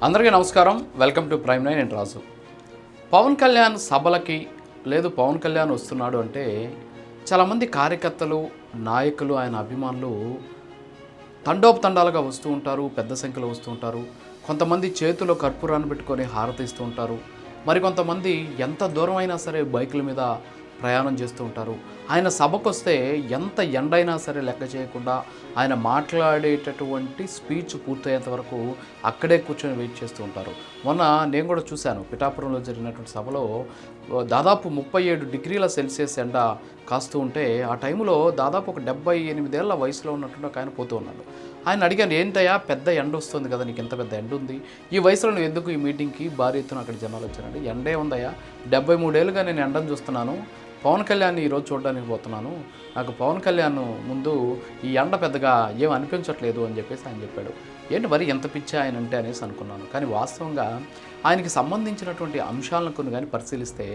అందరికీ నమస్కారం. Welcome to prime 9 నేను రాజు. పవన్ కళ్యాణ్ సభలకి పవన్ కళ్యాణ్ వస్తున్నాడు అంటే చాలామంది కార్యకర్తలు, నాయకులు, ఆయన అభిమానులు తండోపతండాలుగా వస్తూ ఉంటారు. పెద్ద సంఖ్యలో వస్తూ ఉంటారు. కొంతమంది చేతిలో కర్పూరాన్ని పెట్టుకొని హారతిస్తూ ఉంటారు. మరికొంతమంది ఎంత దూరం అయినా సరే బైకుల మీద ప్రయాణం చేస్తూ ఉంటారు. ఆయన సభకు వస్తే ఎంత ఎండైనా సరే లెక్క చేయకుండా ఆయన మాట్లాడేటటువంటి స్పీచ్ పూర్తయ్యేంత వరకు అక్కడే కూర్చొని వెయిట్ చేస్తూ ఉంటారు. మొన్న నేను కూడా చూశాను, పిఠాపురంలో జరిగినటువంటి సభలో దాదాపు 37 డిగ్రీల సెల్సియస్ ఎండ కాస్తూ ఉంటే ఆ టైంలో దాదాపు ఒక 78 ఏళ్ల వయసులో ఉన్నటువంటి ఒక ఆయన పోతూ ఉన్నాడు. ఆయన అడిగాను, ఏంటయ్యా పెద్ద ఎండ వస్తుంది కదా, నీకు ఎంత పెద్ద ఎండ ఉంది, ఈ వయసులో నువ్వు ఎందుకు ఈ మీటింగ్కి భారీ ఎత్తున అక్కడ జనాలు వచ్చారంటే, ఎండే ఉందయ్యా, 73 ఏళ్ళుగా నేను ఎండను చూస్తున్నాను, పవన్ కళ్యాణ్ని ఈరోజు చూడడానికి పోతున్నాను, నాకు పవన్ కళ్యాణ్ ముందు ఈ ఎండ పెద్దగా ఏం అనిపించట్లేదు అని చెప్పేసి ఆయన చెప్పాడు. ఏంటి మరి ఎంత పిచ్చా ఆయన అంటే అనేసి అనుకున్నాను. కానీ వాస్తవంగా ఆయనకి సంబంధించినటువంటి అంశాలను కొన్ని కానీ పరిశీలిస్తే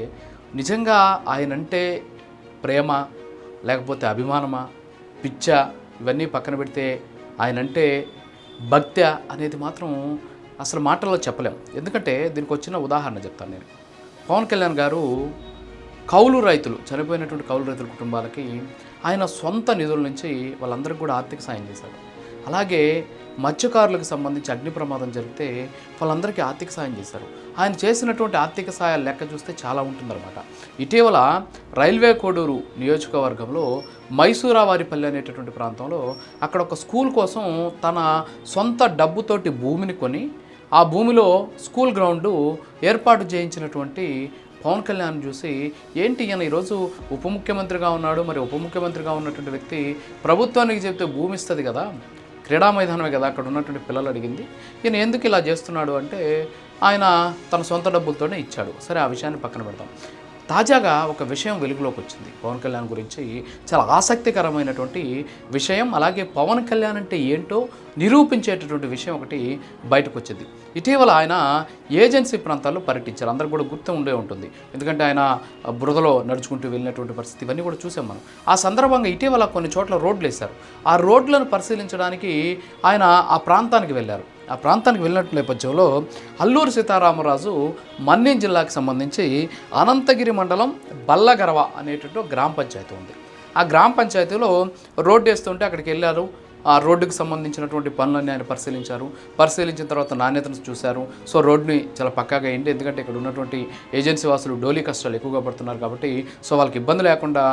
నిజంగా ఆయనంటే ప్రేమ లేకపోతే అభిమానమా, పిచ్చ, ఇవన్నీ పక్కన పెడితే ఆయనంటే భక్త్య అనేది మాత్రం అసలు మాటల్లో చెప్పలేం. ఎందుకంటే దీనికి వచ్చిన ఉదాహరణ చెప్తాను నేను. పవన్ కళ్యాణ్ గారు కౌలు రైతులు, చనిపోయినటువంటి కౌలు రైతుల కుటుంబాలకి ఆయన సొంత నిధుల నుంచి వాళ్ళందరికీ కూడా ఆర్థిక సాయం చేశాడు. అలాగే మత్స్యకారులకు సంబంధించి అగ్ని ప్రమాదం జరిగితే వాళ్ళందరికీ ఆర్థిక సాయం చేశారు. ఆయన చేసినటువంటి ఆర్థిక సాయాలు లెక్క చూస్తే చాలా ఉంటుందన్నమాట. ఇటీవల రైల్వే కోడూరు నియోజకవర్గంలో మైసూరావారిపల్లి అనేటటువంటి ప్రాంతంలో అక్కడ ఒక స్కూల్ కోసం తన సొంత డబ్బుతోటి భూమిని కొని ఆ భూమిలో స్కూల్ గ్రౌండు ఏర్పాటు చేయించినటువంటి పవన్ కళ్యాణ్ చూసి, ఏంటి ఈయన ఈరోజు ఉప ముఖ్యమంత్రిగా ఉన్నాడు, మరి ఉప ముఖ్యమంత్రిగా ఉన్నటువంటి వ్యక్తి ప్రభుత్వానికి చెప్తే భూమి ఇస్తుంది కదా, క్రీడా మైదానమే కదా అక్కడ ఉన్నటువంటి పిల్లలు అడిగింది, ఈయన ఎందుకు ఇలా చేస్తున్నాడు అంటే ఆయన తన సొంత డబ్బులతోనే ఇచ్చాడు. సరే, ఆ విషయాన్ని పక్కన పెడతాం. తాజాగా ఒక విషయం వెలుగులోకి వచ్చింది పవన్ కళ్యాణ్ గురించి, చాలా ఆసక్తికరమైనటువంటి విషయం. అలాగే పవన్ కళ్యాణ్ అంటే ఏంటో నిరూపించేటటువంటి విషయం ఒకటి బయటకు వచ్చింది. ఇటీవల ఆయన ఏజెన్సీ ప్రాంతాల్లో పర్యటించారు. అందరికి కూడా గుర్తు ఉండే ఉంటుంది, ఎందుకంటే ఆయన బురదలో నడుచుకుంటూ వెళ్ళినటువంటి పరిస్థితి ఇవన్నీ కూడా చూసాం మనం. ఆ సందర్భంగా ఇటీవల కొన్ని చోట్ల రోడ్లు వేశారు. ఆ రోడ్లను పరిశీలించడానికి ఆయన ఆ ప్రాంతానికి వెళ్ళారు. ఆ ప్రాంతానికి వెళ్ళినట్టు నేపథ్యంలో అల్లూరు సీతారామరాజు మన్యం జిల్లాకు సంబంధించి అనంతగిరి మండలం బల్లగరవ అనేటువంటి గ్రామ పంచాయతీ ఉంది. ఆ గ్రామ పంచాయతీలో రోడ్డు వేస్తుంటే అక్కడికి వెళ్ళారు. ఆ రోడ్డుకు సంబంధించినటువంటి పనులన్నీ ఆయన పరిశీలించిన తర్వాత నాణ్యతను చూశారు. సో రోడ్ని చాలా పక్కాగా అయింది, ఎందుకంటే ఇక్కడ ఉన్నటువంటి ఏజెన్సీ వాసులు డోలీ కష్టాలు ఎక్కువగా పడుతున్నారు కాబట్టి సో వాళ్ళకి ఇబ్బంది లేకుండా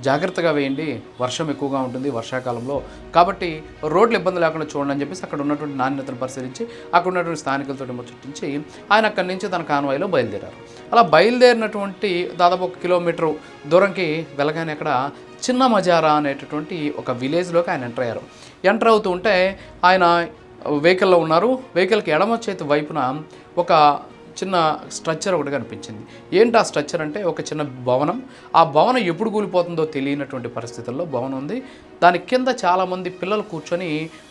జాగ్రత్తగా వేయండి, వర్షం ఎక్కువగా ఉంటుంది వర్షాకాలంలో కాబట్టి రోడ్లు ఇబ్బంది లేకుండా చూడండి అని చెప్పేసి అక్కడ ఉన్నటువంటి నాణ్యతను పరిశీలించి అక్కడ ఉన్నటువంటి స్థానికులతో ముచ్చటించి ఆయన అక్కడి నుంచి తన కాన్వాయ్లో బయలుదేరారు. అలా బయలుదేరినటువంటి దాదాపు 1 కిలోమీటర్ దూరంకి వెళ్ళగానే అక్కడ చిన్న మజారా అనేటటువంటి ఒక విలేజ్లోకి ఆయన ఎంటర్ అవుతూ ఉంటే ఆయన వెహికల్లో ఉన్నారు. వెహికల్కి ఎడమ చేతి వైపున ఒక చిన్న స్ట్రక్చర్ ఒకటి కనిపించింది. ఏంటి ఆ స్ట్రక్చర్ అంటే ఒక చిన్న భవనం. ఆ భవనం ఎప్పుడు కూలిపోతుందో తెలియనటువంటి పరిస్థితుల్లో భవనం ఉంది. దాని కింద చాలామంది పిల్లలు కూర్చొని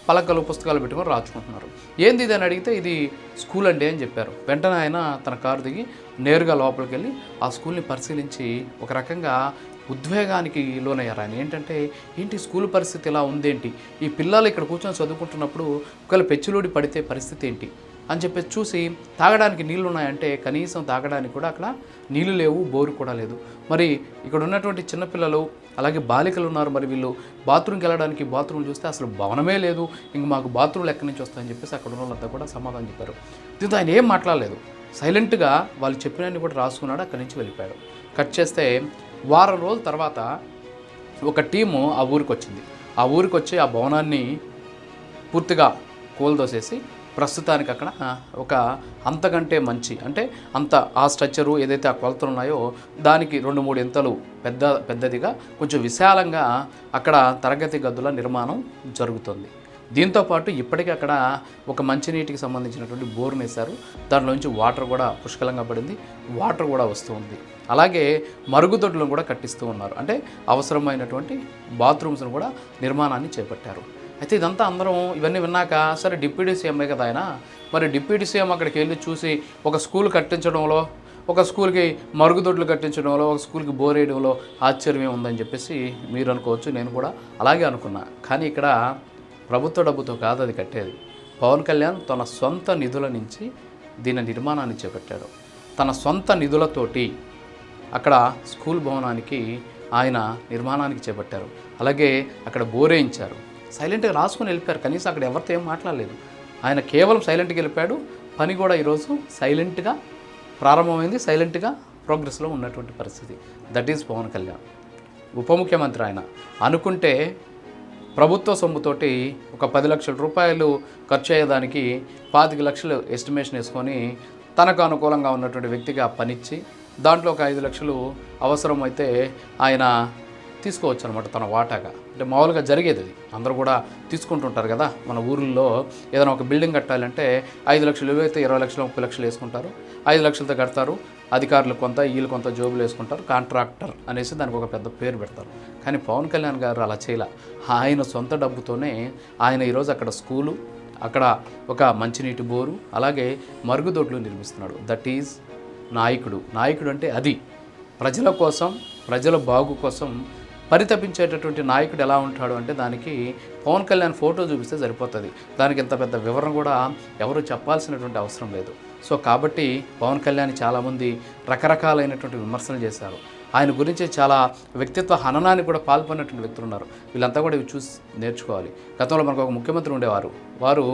పలకలు పుస్తకాలు పెట్టుకొని రాచుకుంటున్నారు. ఏంది ఇది అని అడిగితే ఇది స్కూల్ అండి అని చెప్పారు. వెంటనే ఆయన తన కారు దిగి నేరుగా లోపలికి వెళ్ళి ఆ స్కూల్ని పరిశీలించి ఒక రకంగా ఉద్వేగానికి లోనయ్యారు. ఆయన ఏంటి స్కూల్ పరిస్థితి ఇలా ఉందేంటి, ఈ పిల్లలు ఇక్కడ కూర్చొని చదువుకుంటున్నప్పుడు ఒకవేళ పెచ్చులూడి పడితే పరిస్థితి ఏంటి అని చెప్పేసి చూసి, తాగడానికి నీళ్ళు ఉన్నాయంటే కనీసం తాగడానికి కూడా అక్కడ నీళ్ళు లేవు, బోరు కూడా లేదు. మరి ఇక్కడ ఉన్నటువంటి చిన్నపిల్లలు అలాగే బాలికలు ఉన్నారు, మరి వీళ్ళు బాత్రూమ్కి వెళ్ళడానికి బాత్రూమ్ చూస్తే అసలు భవనమే లేదు, ఇంక మాకు బాత్రూమ్లు ఎక్కడి నుంచి వస్తాయని చెప్పేసి అక్కడ ఉన్న వాళ్ళంతా కూడా సమాధానం చెప్పారు. దీంతో ఆయన ఏం మాట్లాడలేదు, సైలెంట్గా వాళ్ళు చెప్పినన్ని కూడా రాసుకున్నాడు, అక్కడి నుంచి వెళ్ళిపోయాడు. కట్ చేస్తే వారం రోజుల తర్వాత ఒక టీము ఆ ఊరికి వచ్చింది. ఆ ఊరికి వచ్చి ఆ భవనాన్ని పూర్తిగా కూలదోసేసి ప్రస్తుతానికి అక్కడ ఒక అంతకంటే మంచి అంటే అంత ఆ స్ట్రక్చరు ఏదైతే ఆ కొలతలు ఉన్నాయో దానికి 2-3 ఇంతలు పెద్దదిగా కొంచెం విశాలంగా అక్కడ తరగతి గదుల నిర్మాణం జరుగుతుంది. దీంతోపాటు ఇప్పటికీ అక్కడ ఒక మంచినీటికి సంబంధించినటువంటి బోర్ని వేశారు. దాంట్లోంచి వాటర్ కూడా పుష్కలంగా పడింది, వాటర్ కూడా వస్తూ ఉంది. అలాగే మరుగుదొడ్లను కూడా కట్టిస్తూ ఉన్నారు, అంటే అవసరమైనటువంటి బాత్రూమ్స్ను కూడా నిర్మాణాన్ని చేపట్టారు. అయితే ఇదంతా అందరం ఇవన్నీ విన్నాక సరే డిప్యూటీ సీఎంఏ కదా ఆయన, మరి డిప్యూటీ సీఎం అక్కడికి వెళ్ళి చూసి ఒక స్కూల్ కట్టించడంలో, ఒక స్కూల్కి మరుగుదొడ్లు కట్టించడంలో, ఒక స్కూల్కి బోర్ వేయడంలో ఆశ్చర్యం ఉందని చెప్పేసి మీరు అనుకోవచ్చు, నేను కూడా అలాగే అనుకున్నా. కానీ ఇక్కడ ప్రభుత్వ డబ్బుతో కాదు అది కట్టేది. పవన్ కళ్యాణ్ తన సొంత నిధుల నుంచి దీని నిర్మాణాన్ని చేపట్టాడు. తన సొంత నిధులతోటి అక్కడ స్కూల్ భవనానికి ఆయన నిర్మాణానికి చేపట్టారు. అలాగే అక్కడ బోరేయించారు. సైలెంట్గా రాసుకొని వెళ్ళిపోయారు. కనీసం అక్కడ ఎవరితో ఏం మాట్లాడలేదు. ఆయన కేవలం సైలెంట్గా వెళ్ళిపోయాడు. పని కూడా ఈరోజు సైలెంట్గా ప్రారంభమైంది, సైలెంట్గా ప్రోగ్రెస్లో ఉన్నటువంటి పరిస్థితి. That is Pawan Kalyan. ఉప ముఖ్యమంత్రి ఆయన. అనుకుంటే ప్రభుత్వ సొమ్ముతోటి ఒక 10 లక్షల రూపాయలు ఖర్చు అయ్యేదానికి 25 లక్షలు ఎస్టిమేషన్ వేసుకొని తనకు అనుకూలంగా ఉన్నటువంటి వ్యక్తికి ఆ పనిచ్చి దాంట్లో ఒక 5 లక్షలు అవసరమైతే ఆయన తీసుకోవచ్చు అనమాట తన వాటాగా. అంటే మామూలుగా జరిగేది అది. అందరూ కూడా తీసుకుంటుంటారు కదా. మన ఊర్లలో ఏదైనా ఒక బిల్డింగ్ కట్టాలంటే 5 లక్షలు అయితే 20 లక్షలు 30 లక్షలు వేసుకుంటారు. 5 లక్షలతో కడతారు. అధికారులు కొంత, వీళ్ళు కొంత జోబులు వేసుకుంటారు. కాంట్రాక్టర్ అనేసి దానికి ఒక పెద్ద పేరు పెడతారు. కానీ పవన్ కళ్యాణ్ గారు అలా చేయలే. ఆయన సొంత డబ్బుతోనే ఆయన ఈరోజు అక్కడ స్కూలు, అక్కడ ఒక మంచినీటి బోరు, అలాగే మరుగుదొడ్లు నిర్మిస్తున్నాడు. దట్ ఈజ్ నాయకుడు. నాయకుడు అంటే అది. ప్రజల కోసం, ప్రజల బాగు కోసం పరితపించేటటువంటి నాయకుడు ఎలా ఉంటాడు అంటే దానికి పవన్ కళ్యాణ్ ఫోటో చూపిస్తే సరిపోతుంది. దానికి ఇంత పెద్ద వివరణ కూడా ఎవరు చెప్పాల్సినటువంటి అవసరం లేదు. సో కాబట్టి పవన్ కళ్యాణ్ చాలామంది రకరకాలైనటువంటి విమర్శలు చేశారు. ఆయన గురించి చాలా వ్యక్తిత్వ హననానికి కూడా పాల్పడినటువంటి వ్యక్తులు ఉన్నారు. వీళ్ళంతా కూడా ఇవి చూసి నేర్చుకోవాలి. గతంలో మనకు ఒక ముఖ్యమంత్రి ఉండేవారు. వారు